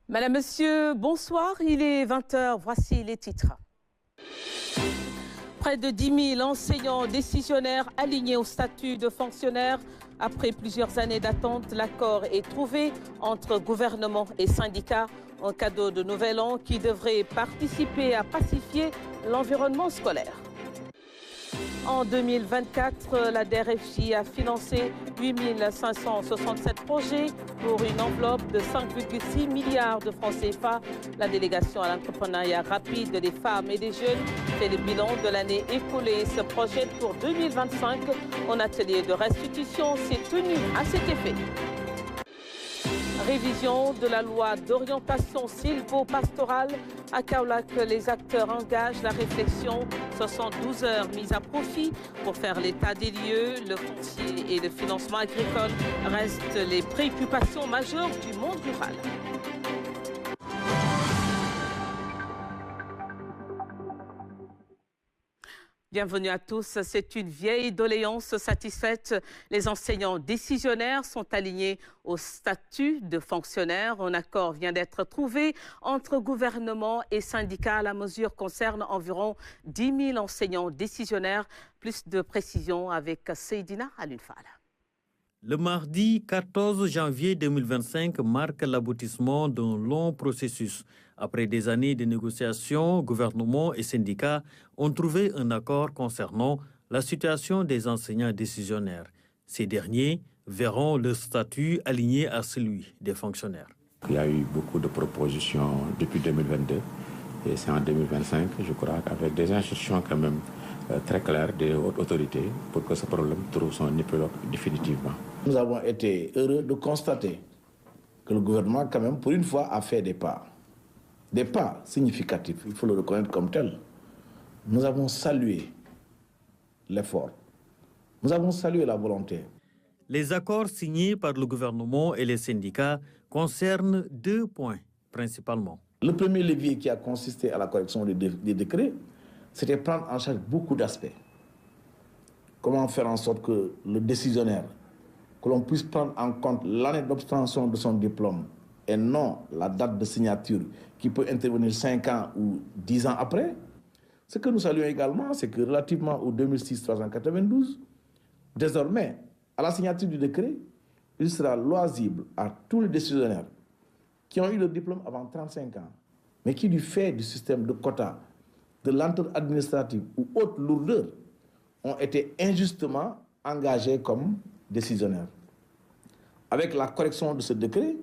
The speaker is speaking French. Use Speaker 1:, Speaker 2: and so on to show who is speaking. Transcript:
Speaker 1: Madame, Monsieur, bonsoir. Il est 20h. Voici les titres. Près de 10 000 enseignants décisionnaires alignés au statut de fonctionnaire. Après plusieurs années d'attente, l'accord est trouvé entre gouvernement et syndicats. Un cadeau de Nouvel An qui devrait participer à pacifier l'environnement scolaire. En 2024, la DRFJ a financé 8 567 projets pour une enveloppe de 5,6 milliards de francs CFA. La délégation à l'entrepreneuriat rapide des femmes et des jeunes fait le bilan de l'année écoulée et se projette pour 2025. Un atelier de restitution s'est tenu à cet effet. Révision de la loi d'orientation sylvo-pastorale. À Kaolack, les acteurs engagent la réflexion. 72 heures mises à profit pour faire l'état des lieux. Le foncier et le financement agricole restent les préoccupations majeures du monde rural. Bienvenue à tous. C'est une vieille doléance satisfaite. Les enseignants décisionnaires sont alignés au statut de fonctionnaire. Un accord vient d'être trouvé entre gouvernement et syndicats. La mesure concerne environ 10 000 enseignants décisionnaires. Plus de précisions avec Seydina Alunfal.
Speaker 2: Le mardi 14 janvier 2025 marque l'aboutissement d'un long processus. Après des années de négociations, gouvernement et syndicats ont trouvé un accord concernant la situation des enseignants décisionnaires. Ces derniers verront leur statut aligné à celui des fonctionnaires.
Speaker 3: Il y a eu beaucoup de propositions depuis 2022 et c'est en 2025, je crois, avec des instructions quand même très claires des hautes autorités pour que ce problème trouve son épilogue définitivement.
Speaker 4: Nous avons été heureux de constater que le gouvernement, quand même, pour une fois, a fait des pas significatifs, il faut le reconnaître comme tel. Nous avons salué l'effort, nous avons salué la volonté.
Speaker 2: Les accords signés par le gouvernement et les syndicats concernent 2 points principalement.
Speaker 4: Le premier levier qui a consisté à la correction des décrets, c'était prendre en charge beaucoup d'aspects. Comment faire en sorte que le décisionnaire, que l'on puisse prendre en compte l'année d'obtention de son diplôme et non la date de signature qui peut intervenir 5 ans ou 10 ans après. Ce que nous saluons également, c'est que relativement au 2006-392, désormais, à la signature du décret, il sera loisible à tous les décisionnaires qui ont eu le diplôme avant 35 ans, mais qui, du fait du système de quotas, de lenteur administrative ou autre lourdeur, ont été injustement engagés comme décisionnaires. Avec la correction de ce décret,